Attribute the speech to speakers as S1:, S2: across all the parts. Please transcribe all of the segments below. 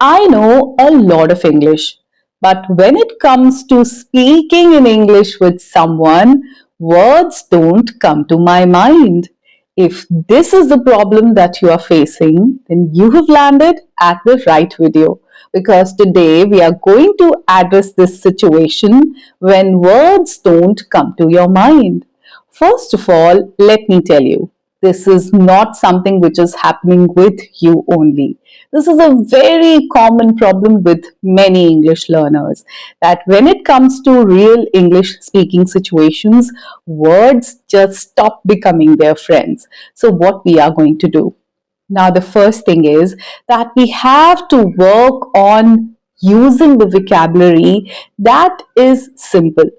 S1: I know a lot of English, but when it comes to speaking in English with someone, words don't come to my mind. If this is the problem that you are facing, then you have landed at the right video because today we are going to address this situation when words don't come to your mind. First of all, let me tell you, this is not something which is happening with you only. This is a very common problem with many English learners that when it comes to real English speaking situations, words just stop becoming their friends. So, what we are going to do? Now, the first thing is that we have to work on using the vocabulary that is simple.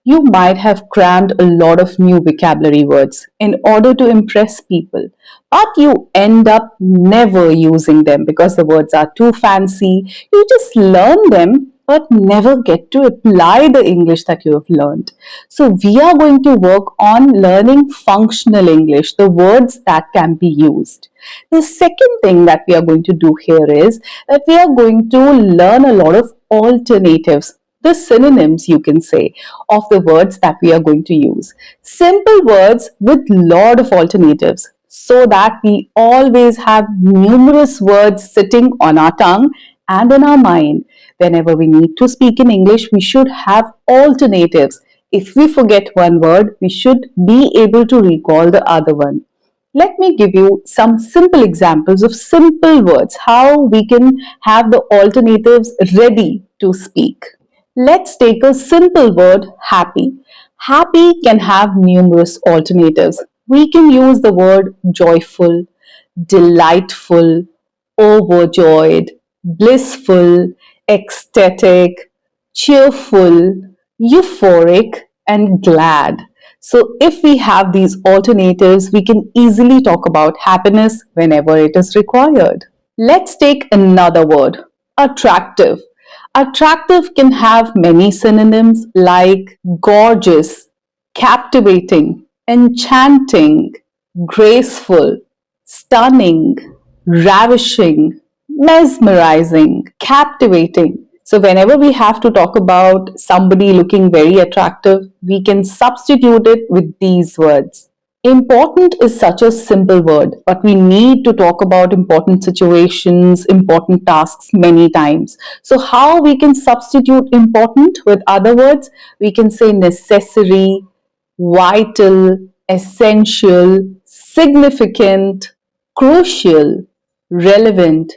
S1: You might have crammed a lot of new vocabulary words in order to impress people, but you end up never using them because the words are too fancy. You just learn them but never get to apply the English that you have learned. So, we are going to work on learning functional English, the words that can be used. The second thing that we are going to do here is that we are going to learn a lot of alternatives, the synonyms you can say of the words that we are going to use. Simple words with lot of alternatives so that we always have numerous words sitting on our tongue and in our mind. Whenever we need to speak in English, we should have alternatives. If we forget one word, we should be able to recall the other one. Let me give you some simple examples of simple words, how we can have the alternatives ready to speak. Let's take a simple word, happy. Happy can have numerous alternatives. We can use the word joyful, delightful, overjoyed, blissful, ecstatic, cheerful, euphoric, and glad. So, if we have these alternatives, we can easily talk about happiness whenever it is required. Let's take another word, attractive. Attractive can have many synonyms like gorgeous, captivating, enchanting, graceful, stunning, ravishing, mesmerizing, captivating. So, whenever we have to talk about somebody looking very attractive, we can substitute it with these words. Important is such a simple word, but we need to talk about important situations, important tasks many times. So, how we can substitute important with other words? We can say necessary, vital, essential, significant, crucial, relevant,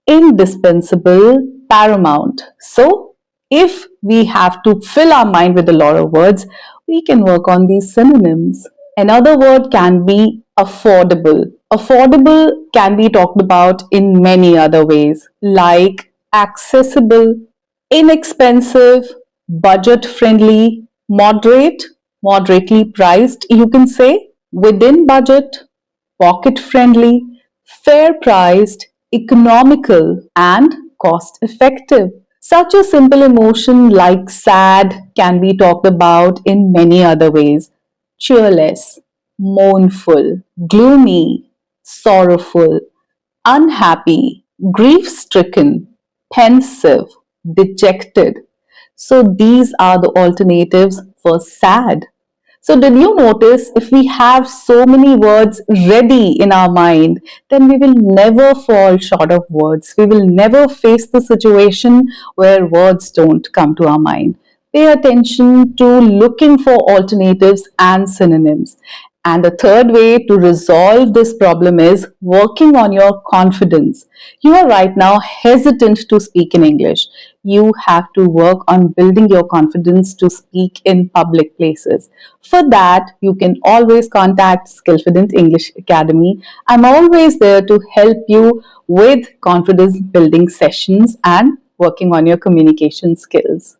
S1: indispensable, paramount. So, if we have to fill our mind with a lot of words, we can work on these synonyms. Another word can be affordable. Affordable can be talked about in many other ways, like accessible, inexpensive, budget friendly, moderate, moderately priced, you can say, within budget, pocket friendly, fair priced, economical, and cost effective. Such a simple emotion like sad can be talked about in many other ways: cheerless, mournful, gloomy, sorrowful, unhappy, grief stricken, pensive, dejected. So these are the alternatives for sad. So, did you notice if we have so many words ready in our mind, then we will never fall short of words. We will never face the situation where words don't come to our mind. Pay attention to looking for alternatives and synonyms. And the third way to resolve this problem is working on your confidence. You are right now hesitant to speak in English. You have to work on building your confidence to speak in public places. For that, you can always contact Skillfident English Academy. I'm always there to help you with confidence building sessions and working on your communication skills.